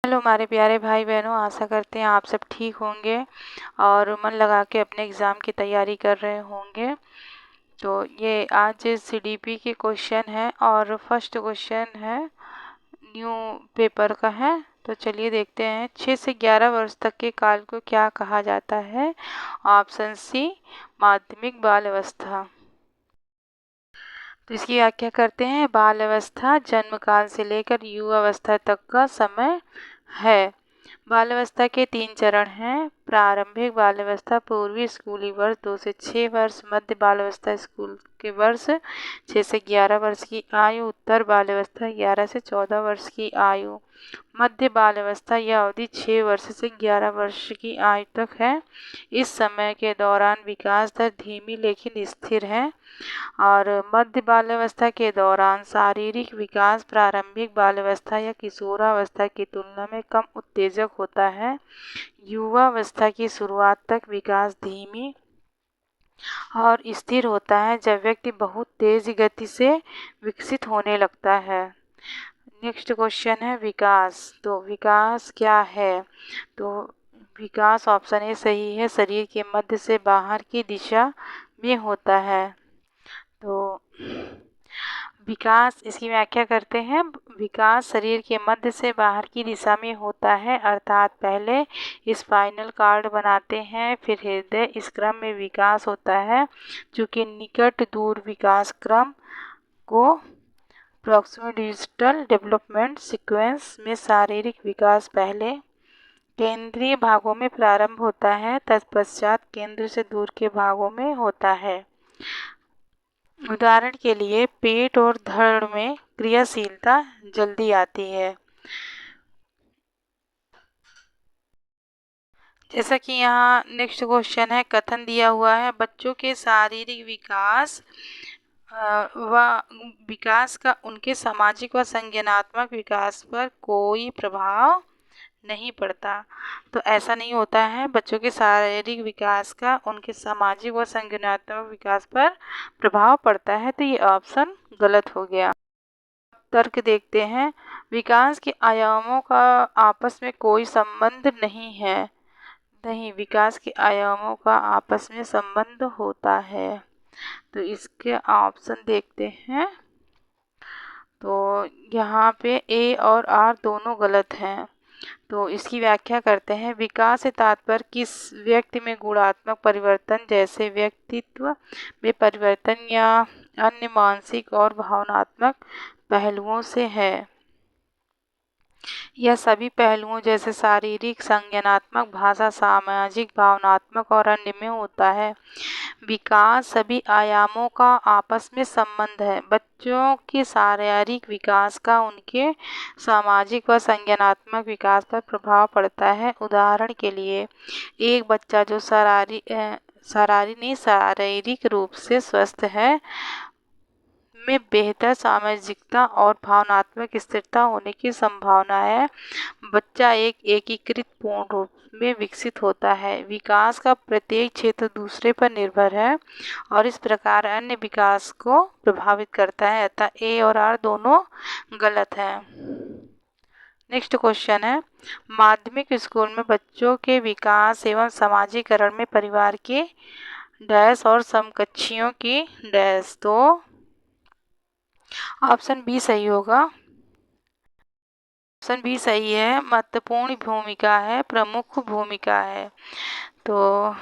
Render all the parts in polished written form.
Hello हमारे प्यारे भाई बहनों, आशा करते हैं आप सब ठीक होंगे और मन लगा के अपने एग्ज़ाम की तैयारी कर रहे होंगे। तो ये आज सीडीपी के क्वेश्चन है और फर्स्ट क्वेश्चन है न्यू पेपर का है। तो चलिए देखते हैं। 6 से 11 वर्ष तक के काल को क्या कहा जाता है? ऑप्शन सी, माध्यमिक बाल अवस्था। तो इसकी व्याख्या करते हैं। बाल अवस्था जन्म काल से लेकर युवा अवस्था तक का समय है। बाल अवस्था के 3 चरण हैं। प्रारंभिक बाल अवस्था पूर्वी स्कूली वर्ष 2 से 6 वर्ष, मध्य बाल अवस्था स्कूल के वर्ष 6 से 11 वर्ष की आयु, उत्तर बाल अवस्था 11 से 14 वर्ष की आयु। मध्य बाल अवस्था यह अवधि 6 वर्ष से 11 वर्ष की आयु तक है। इस समय के दौरान विकास दर धीमी लेकिन स्थिर है और मध्य बाल अवस्था के दौरान शारीरिक विकास प्रारंभिक बाल अवस्था या किशोरावस्था की तुलना में कम उत्तेजक होता है। युवा अवस्था की शुरुआत तक विकास धीमी और स्थिर होता है जब व्यक्ति बहुत तेज गति से विकसित होने लगता है। नेक्स्ट क्वेश्चन है विकास। तो विकास क्या है? तो विकास ऑप्शन ए सही है, शरीर के मध्य से बाहर की दिशा में होता है। तो विकास, इसकी व्याख्या करते हैं। विकास शरीर के मध्य से बाहर की दिशा में होता है, अर्थात पहले स्पाइनल कार्ड बनाते हैं, फिर हृदय, इस क्रम में विकास होता है। चूँकि निकट दूर विकास क्रम को प्रॉक्सिमल डिजिटल डेवलपमेंट सीक्वेंस में शारीरिक विकास पहले केंद्रीय भागों में प्रारंभ होता है, तत्पश्चात केंद्र से दूर के भागों में होता है। उदाहरण के लिए पेट और धड़ में क्रियाशीलता जल्दी आती है। जैसा कि यहाँ नेक्स्ट क्वेश्चन है, कथन दिया हुआ है बच्चों के शारीरिक विकास का उनके सामाजिक व संज्ञानात्मक विकास पर कोई प्रभाव नहीं पड़ता। तो ऐसा नहीं होता है। बच्चों के शारीरिक विकास का उनके सामाजिक व संज्ञानात्मक विकास पर प्रभाव पड़ता है। तो ये ऑप्शन गलत हो गया। तर्क देखते हैं। विकास के आयामों का आपस में कोई संबंध नहीं है। नहीं, विकास के आयामों का आपस में संबंध होता है। तो इसके ऑप्शन देखते हैं। तो यहाँ पे ए और आर दोनों गलत हैं। तो इसकी व्याख्या करते हैं। विकास से तात्पर्य किस व्यक्ति में गुणात्मक परिवर्तन जैसे व्यक्तित्व में परिवर्तन या अन्य मानसिक और भावनात्मक पहलुओं से है। यह सभी पहलुओं जैसे शारीरिक, संज्ञानात्मक, भाषा, सामाजिक, भावनात्मक और अन्य में होता है। विकास सभी आयामों का आपस में संबंध है। बच्चों के शारीरिक विकास का उनके सामाजिक व संज्ञानात्मक विकास पर प्रभाव पड़ता है। उदाहरण के लिए एक बच्चा जो शारीरिक रूप से स्वस्थ है में बेहतर सामाजिकता और भावनात्मक स्थिरता होने की संभावना है। बच्चा एक एकीकृत पूर्ण रूप में विकसित होता है। विकास का प्रत्येक क्षेत्र दूसरे पर निर्भर है और इस प्रकार अन्य विकास को प्रभावित करता है। अतः ए और आर दोनों गलत हैं। नेक्स्ट क्वेश्चन है, माध्यमिक स्कूल में बच्चों के विकास एवं समाजीकरण में परिवार के डैश और समकक्षियों की डैश। तो ऑप्शन बी सही होगा। ऑप्शन बी सही है, महत्वपूर्ण भूमिका है, प्रमुख भूमिका है। तो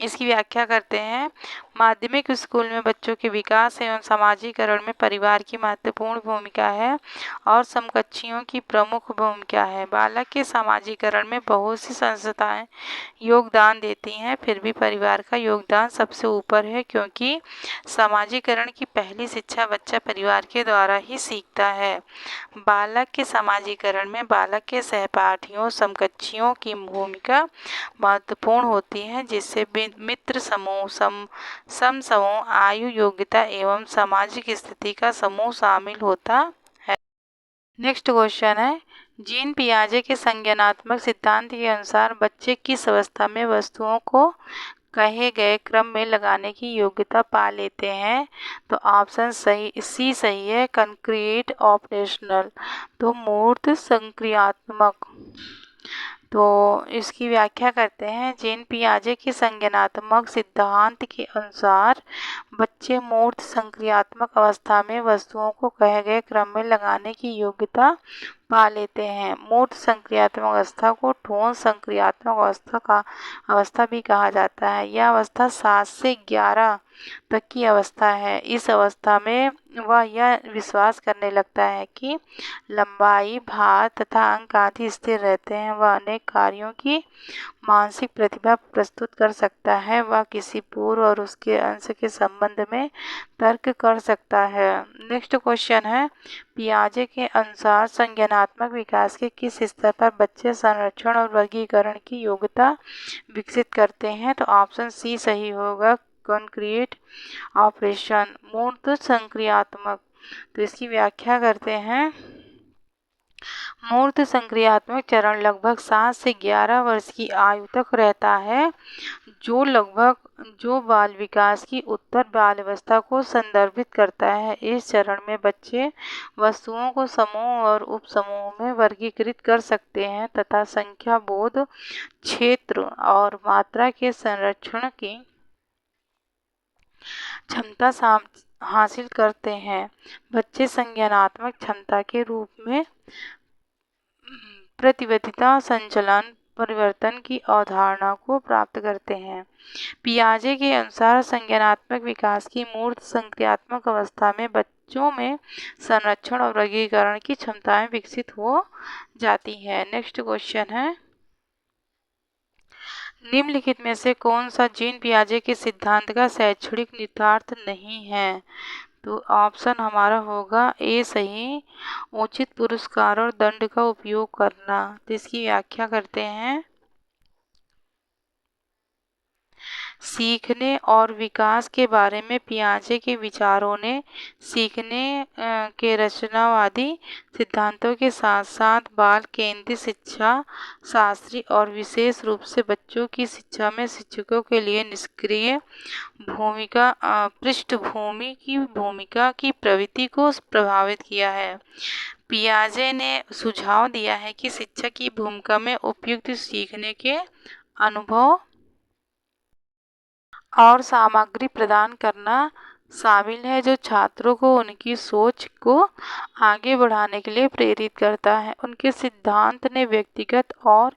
इसकी व्याख्या करते हैं। माध्यमिक स्कूल में बच्चों के विकास एवं समाजीकरण में परिवार की महत्वपूर्ण भूमिका है और समकक्षियों की प्रमुख भूमिका है। बालक के समाजीकरण में बहुत सी संस्थाएं योगदान देती हैं, फिर भी परिवार का योगदान सबसे ऊपर है, क्योंकि समाजीकरण की पहली शिक्षा बच्चा परिवार के द्वारा ही सीखता है। बालक के समाजीकरण में बालक के सहपाठियों, समकक्षियों की भूमिका महत्वपूर्ण होती है, जिससे मित्र समूह, समूह, आयु, योग्यता एवं सामाजिक स्थिति का समूह शामिल होता है। नेक्स्ट क्वेश्चन है, जीन पियाजे के संज्ञानात्मक सिद्धांत के अनुसार बच्चे किस अवस्था में वस्तुओं को कहे गए क्रम में लगाने की योग्यता पा लेते हैं? तो ऑप्शन सी सही है, कंक्रीट ऑपरेशनल। तो मूर्त संक्रियात्मक। तो इसकी व्याख्या करते हैं। जीन पियाजे के संज्ञानात्मक सिद्धांत के अनुसार बच्चे मूर्त संक्रियात्मक अवस्था में वस्तुओं को कहे गए क्रम में लगाने की योग्यता पा लेते हैं। मूर्त संक्रियात्मक अवस्था को ठोस संक्रियात्मक अवस्था भी कहा जाता है। यह अवस्था 7 से 11 तक की अवस्था है। इस अवस्था में वह यह विश्वास करने लगता है कि लंबाई, भार तथा अंक आदि स्थिर रहते हैं। वह अनेक कार्यों की मानसिक प्रतिभा प्रस्तुत कर सकता है। वह किसी पूर्व और उसके अंश के संबंध में तर्क कर सकता है। नेक्स्ट क्वेश्चन है, पियाजे के अनुसार संज्ञानात्मक विकास के किस स्तर पर बच्चे संरक्षण और वर्गीकरण की योग्यता विकसित करते हैं? तो ऑप्शन सी सही होगा, कॉन्क्रीट ऑपरेशन, मूर्त संक्रियात्मक। तो इसकी व्याख्या करते हैं। मूर्त संक्रियात्मक चरण लगभग 7 से 11 वर्ष की आयु तक रहता है, जो बाल विकास की उत्तर बाल्यावस्था को संदर्भित करता है। इस चरण में बच्चे वस्तुओं को समूह और उपसमूह में वर्गीकृत कर सकते हैं तथा संख्या, बोध, क्षेत्र और मात्रा के संरक्षण की क्षमता हासिल करते हैं। बच्चे संज्ञानात्मक क्षमता के रूप में प्रतिबद्धता, संचलन, परिवर्तन की अवधारणा को प्राप्त करते हैं। पियाजे के अनुसार संज्ञानात्मक विकास की मूर्त संक्रियात्मक अवस्था में बच्चों में संरक्षण और वर्गीकरण की क्षमताएं विकसित हो जाती है। नेक्स्ट क्वेश्चन है, निम्नलिखित में से कौन सा जीन पियाजे के सिद्धांत का शैक्षणिक निहितार्थ नहीं है? तो ऑप्शन हमारा होगा ए सही, उचित पुरस्कार और दंड का उपयोग करना। तो इसकी व्याख्या करते हैं। सीखने और विकास के बारे में पियाजे के विचारों ने सीखने के रचनावादी सिद्धांतों के साथ साथ बाल केंद्रित शिक्षा शास्त्री और विशेष रूप से बच्चों की शिक्षा में शिक्षकों के लिए निष्क्रिय पृष्ठभूमि की भूमिका की प्रवृत्ति को प्रभावित किया है। पियाजे ने सुझाव दिया है कि शिक्षक की भूमिका में उपयुक्त सीखने के अनुभव और सामग्री प्रदान करना शामिल है, जो छात्रों को उनकी सोच को आगे बढ़ाने के लिए प्रेरित करता है। उनके सिद्धांत ने व्यक्तिगत और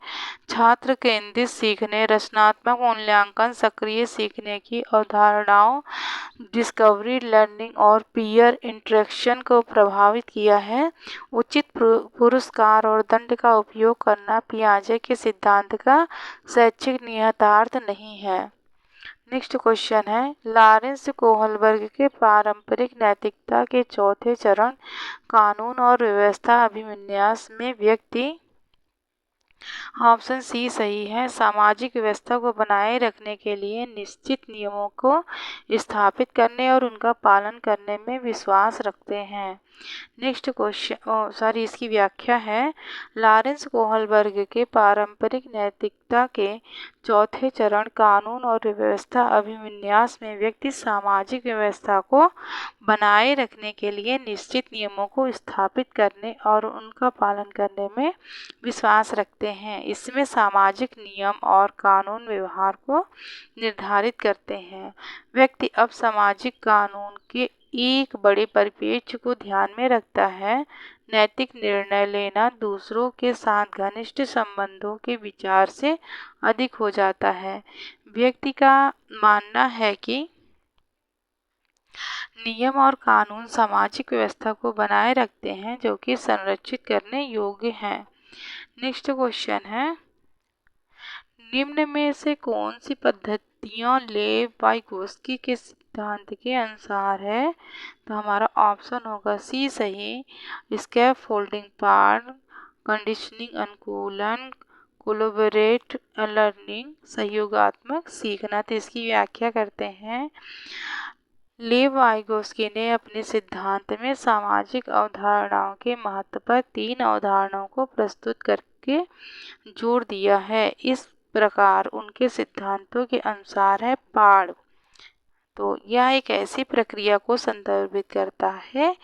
छात्र केंद्रित सीखने, रचनात्मक मूल्यांकन, सक्रिय सीखने की अवधारणाओं, डिस्कवरी लर्निंग और पीयर इंटरेक्शन को प्रभावित किया है। उचित पुरस्कार और दंड का उपयोग करना पियाजे के सिद्धांत का शैक्षिक निहितार्थ नहीं है। नेक्स्ट क्वेश्चन है, लॉरेंस कोहलबर्ग के पारंपरिक नैतिकता के चौथे चरण कानून और व्यवस्था अभिविन्यास में व्यक्ति, ऑप्शन सी सही है, सामाजिक व्यवस्था को बनाए रखने के लिए निश्चित नियमों को स्थापित करने और उनका पालन करने में विश्वास रखते हैं। नेक्स्ट क्वेश्चन इसकी व्याख्या है, लॉरेंस कोहलबर्ग के पारंपरिक नैतिकता के चौथे चरण कानून और व्यवस्था अभिविन्यास में व्यक्ति सामाजिक व्यवस्था को बनाए रखने के लिए निश्चित नियमों को स्थापित करने और उनका पालन करने में विश्वास रखते हैं। इसमें सामाजिक नियम और कानून व्यवहार को निर्धारित करते हैं। व्यक्ति अब सामाजिक कानून के एक बड़े परिप्रेक्ष्य को ध्यान में रखता है। नैतिक निर्णय लेना दूसरों के साथ घनिष्ठ संबंधों के विचार से अधिक हो जाता है। व्यक्ति का मानना है कि नियम और कानून सामाजिक व्यवस्था को बनाए रखते हैं, जो कि संरक्षित करने योग्य हैं। नेक्स्ट क्वेश्चन है, निम्न में से कौन सी पद्धतियां लेव वाइगोत्स्की के सिद्धांत के अनुसार है? तो हमारा ऑप्शन होगा सी सही, स्कैप फोल्डिंग पार्ट, कंडीशनिंग अनुकूलन, कोलैबोरेट लर्निंग, सहयोगात्मक सीखना। तो इसकी व्याख्या करते हैं। लेव वाइगोत्स्की ने अपने सिद्धांत में सामाजिक अवधारणाओं के महत्व पर 3 अवधारणाओं को प्रस्तुत करके जोर दिया है। इस प्रकार उनके सिद्धांतों के अनुसार है पाड़। तो यह एक ऐसी प्रक्रिया को संदर्भित करता है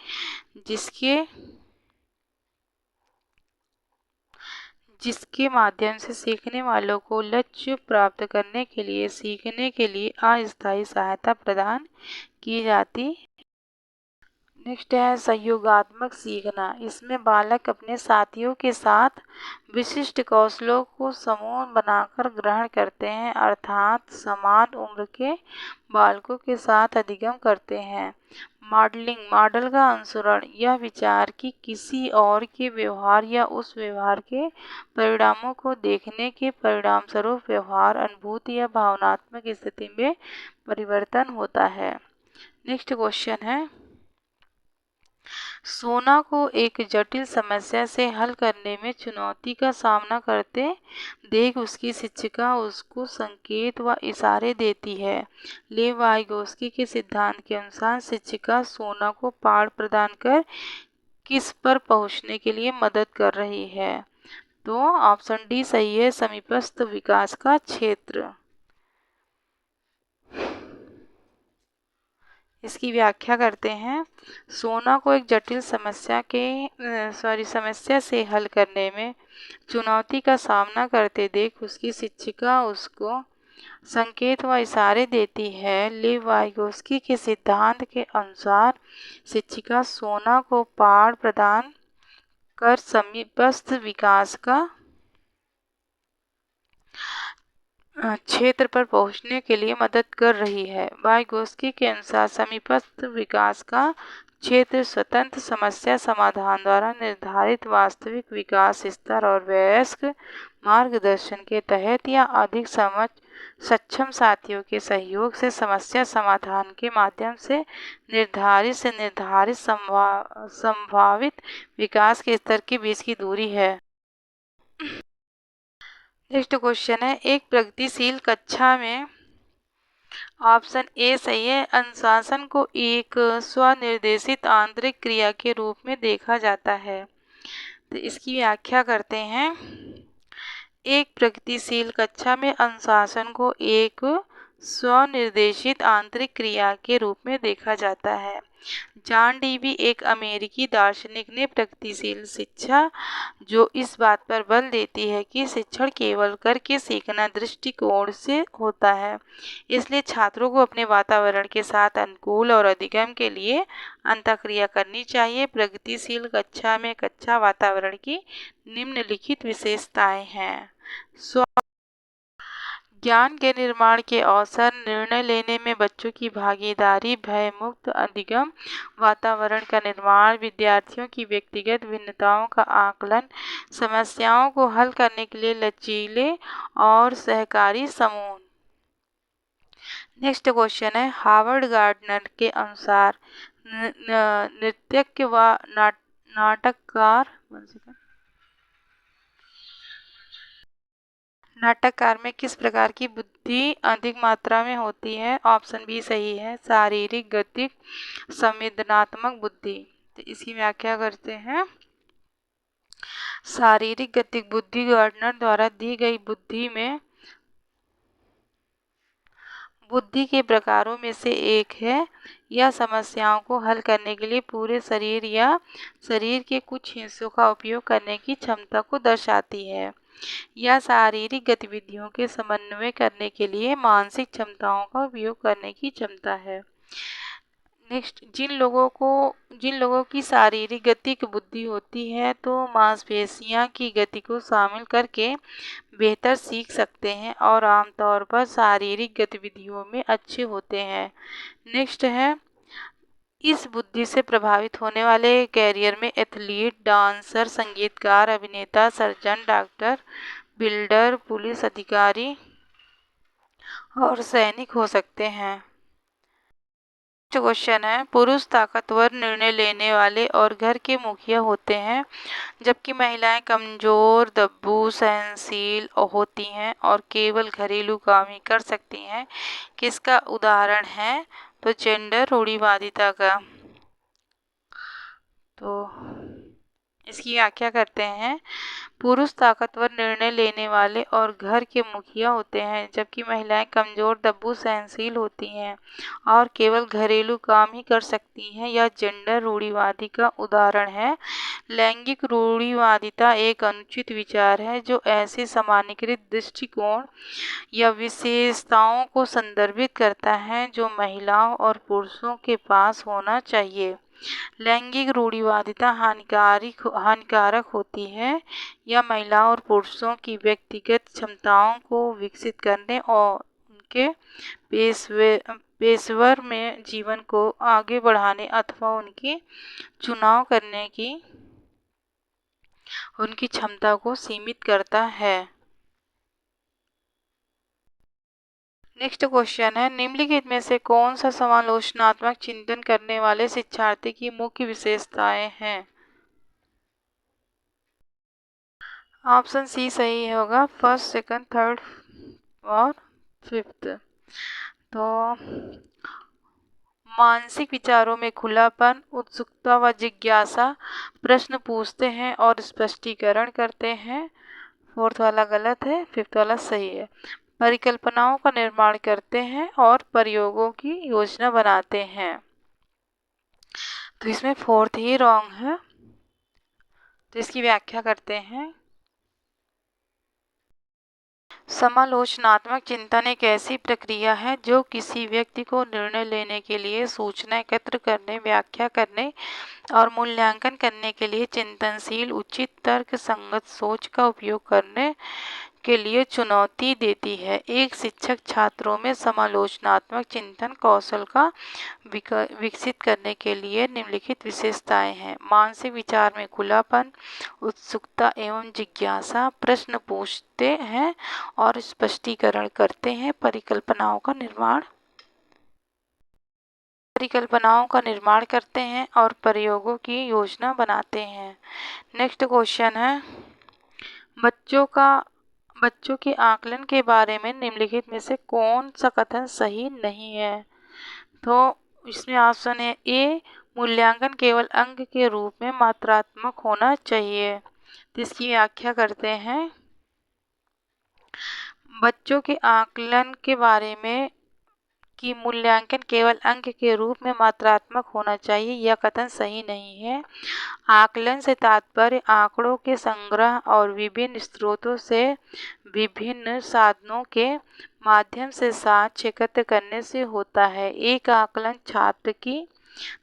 जिसके माध्यम से सीखने वालों को लक्ष्य प्राप्त करने के लिए सीखने के लिए अस्थायी सहायता प्रदान की जाती। नेक्स्ट है सहयोगात्मक सीखना। इसमें बालक अपने साथियों के साथ विशिष्ट कौशलों को समूह बनाकर ग्रहण करते हैं, अर्थात समान उम्र के बालकों के साथ अधिगम करते हैं। मॉडलिंग, मॉडल का अनुसरण या विचार की किसी और के व्यवहार या उस व्यवहार के परिणामों को देखने के परिणामस्वरूप व्यवहार, अनुभूति या भावनात्मक स्थिति में परिवर्तन होता है। नेक्स्ट क्वेश्चन है, सोना को एक जटिल समस्या से हल करने में चुनौती का सामना करते देख उसकी शिक्षिका उसको संकेत व इशारे देती है। लेव वाइगोस्की के सिद्धांत के अनुसार शिक्षिका सोना को पाठ प्रदान कर किस पर पहुंचने के लिए मदद कर रही है? तो ऑप्शन डी सही है, समीपस्थ विकास का क्षेत्र। इसकी व्याख्या करते हैं। सोना को एक जटिल समस्या से हल करने में चुनौती का सामना करते देख उसकी शिक्षिका उसको संकेत व इशारे देती है। लेव वाइगोस्की के सिद्धांत के अनुसार शिक्षिका सोना को पाठ प्रदान कर समीपस्थ विकास का क्षेत्र पर पहुंचने के लिए मदद कर रही है। वाइगोस्की के अनुसार समीपस्थ विकास का क्षेत्र स्वतंत्र समस्या समाधान द्वारा निर्धारित वास्तविक विकास स्तर और वयस्क मार्गदर्शन के तहत या अधिक सक्षम साथियों के सहयोग से समस्या समाधान के माध्यम से निर्धारित संभावित विकास के स्तर के बीच की दूरी है। नेक्स्ट क्वेश्चन है, एक प्रगतिशील कक्षा में ऑप्शन ए सही है, अनुशासन को एक स्वनिर्देशित आंतरिक क्रिया के रूप में देखा जाता है। तो इसकी व्याख्या करते हैं। एक प्रगतिशील कक्षा में अनुशासन को एक स्वनिर्देशित आंतरिक क्रिया के रूप में देखा जाता है। जॉन डीवी एक अमेरिकी दार्शनिक ने प्रगतिशील शिक्षा जो इस बात पर बल देती है कि शिक्षण केवल करके सीखना दृष्टिकोण से होता है, इसलिए छात्रों को अपने वातावरण के साथ अनुकूल और अधिगम के लिए अंतःक्रिया करनी चाहिए। प्रगतिशील कक्षा में कक्षा वातावरण की निम्नलिखित विशेषताएं हैं। ज्ञान के निर्माण के अवसर, निर्णय लेने में बच्चों की भागीदारी, भय मुक्त अधिगम वातावरण का निर्माण, विद्यार्थियों की व्यक्तिगत भिन्नताओं का आकलन, समस्याओं को हल करने के लिए लचीले और सहकारी समूह। नेक्स्ट क्वेश्चन है, हावर्ड गार्डनर के अनुसार नृत्यज्ञ व नाटककार में किस प्रकार की बुद्धि अधिक मात्रा में होती है? ऑप्शन बी सही है, शारीरिक, गतिक, संवेदनात्मक बुद्धि। तो इसकी व्याख्या करते हैं। शारीरिक गतिक बुद्धि गार्डनर द्वारा दी गई बुद्धि के प्रकारों में से एक है। यह समस्याओं को हल करने के लिए पूरे शरीर या शरीर के कुछ हिस्सों का उपयोग करने की क्षमता को दर्शाती है। यह शारीरिक गतिविधियों के समन्वय करने के लिए मानसिक क्षमताओं का उपयोग करने की क्षमता है। नेक्स्ट, जिन लोगों की शारीरिक गतिक बुद्धि होती है तो मांसपेशियां की गति को शामिल करके बेहतर सीख सकते हैं और आमतौर पर शारीरिक गतिविधियों में अच्छे होते हैं। नेक्स्ट है, इस बुद्धि से प्रभावित होने वाले कैरियर में एथलीट, डांसर, संगीतकार, अभिनेता, सर्जन, डॉक्टर, बिल्डर, पुलिस अधिकारी और सैनिक हो सकते हैं। क्वेश्चन है, पुरुष ताकतवर, निर्णय लेने वाले और घर के मुखिया होते हैं, जबकि महिलाएं कमजोर, दब्बू, सहनशील होती हैं और केवल घरेलू काम ही कर सकती हैं। किसका उदाहरण है? तो जेंडर रूढ़िवादिता का। तो इसकी व्याख्या करते हैं। पुरुष ताकतवर निर्णय लेने वाले और घर के मुखिया होते हैं, जबकि महिलाएं कमजोर, दब्बू, सहनशील होती हैं और केवल घरेलू काम ही कर सकती हैं। यह जेंडर रूढ़िवादी का उदाहरण है। लैंगिक रूढ़िवादिता एक अनुचित विचार है जो ऐसे सामान्यीकृत दृष्टिकोण या विशेषताओं को संदर्भित करता है जो महिलाओं और पुरुषों के पास होना चाहिए। लैंगिक रूढ़िवादिता हानिकारक होती है। यह महिलाओं और पुरुषों की व्यक्तिगत क्षमताओं को विकसित करने और उनके पेशेवर में जीवन को आगे बढ़ाने अथवा उनकी चुनाव करने की उनकी क्षमता को सीमित करता है। नेक्स्ट क्वेश्चन है, निम्नलिखित में से कौन सा समालोचनात्मक चिंतन करने वाले शिक्षार्थी की मुख्य विशेषताएं हैं? ऑप्शन सी सही होगा, फर्स्ट, सेकंड, थर्ड और फिफ्थ। तो मानसिक विचारों में खुलापन, उत्सुकता व जिज्ञासा, प्रश्न पूछते हैं और स्पष्टीकरण करते हैं। फोर्थ वाला गलत है, फिफ्थ वाला सही है। परिकल्पनाओं का निर्माण करते हैं और प्रयोगों की योजना बनाते हैं। तो इसमें फोर्थ ही रॉन्ग है। तो इसकी व्याख्या करते हैं। समालोचनात्मक चिंतन एक ऐसी प्रक्रिया है जो किसी व्यक्ति को निर्णय लेने के लिए सूचना एकत्र करने, व्याख्या करने और मूल्यांकन करने के लिए चिंतनशील, उचित, तर्क संगत सोच का उपयोग करने के लिए चुनौती देती है। एक शिक्षक छात्रों में समालोचनात्मक चिंतन कौशल का विकसित करने के लिए निम्नलिखित विशेषताएं हैं। मानसिक विचार में खुलापन, उत्सुकता एवं जिज्ञासा, प्रश्न पूछते हैं और स्पष्टीकरण करते हैं, परिकल्पनाओं का निर्माण करते हैं और प्रयोगों की योजना बनाते हैं। नेक्स्ट क्वेश्चन है, बच्चों के आकलन के बारे में निम्नलिखित में से कौन सा कथन सही नहीं है? तो इसमें ऑप्शन है ए, मूल्यांकन केवल अंक के रूप में मात्रात्मक होना चाहिए। तो इसकी व्याख्या करते हैं। बच्चों के आकलन के बारे में कि मूल्यांकन केवल अंक के रूप में मात्रात्मक होना चाहिए, यह कथन सही नहीं है। आकलन से तात्पर्य आंकड़ों के संग्रह और विभिन्न स्रोतों से विभिन्न साधनों के माध्यम से साक्ष्य एकत्र करने से होता है। एक आकलन छात्र की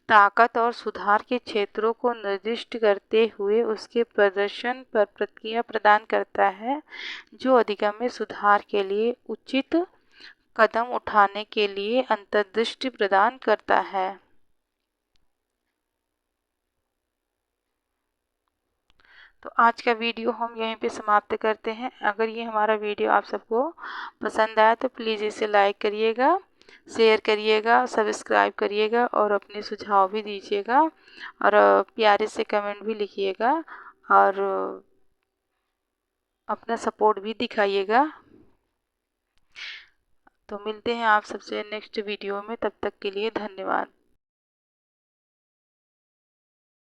ताकत और सुधार के क्षेत्रों को निर्दिष्ट करते हुए उसके प्रदर्शन पर प्रतिक्रिया प्रदान करता है, जो अधिगम में सुधार के लिए उचित कदम उठाने के लिए अंतर्दृष्टि प्रदान करता है। तो आज का वीडियो हम यहीं पे समाप्त करते हैं। अगर ये हमारा वीडियो आप सबको पसंद आया तो प्लीज़ इसे लाइक करिएगा, शेयर करिएगा, सब्सक्राइब करिएगा और अपने सुझाव भी दीजिएगा और प्यारे से कमेंट भी लिखिएगा और अपना सपोर्ट भी दिखाइएगा। तो मिलते हैं आप सबसे नेक्स्ट वीडियो में, तब तक के लिए धन्यवाद।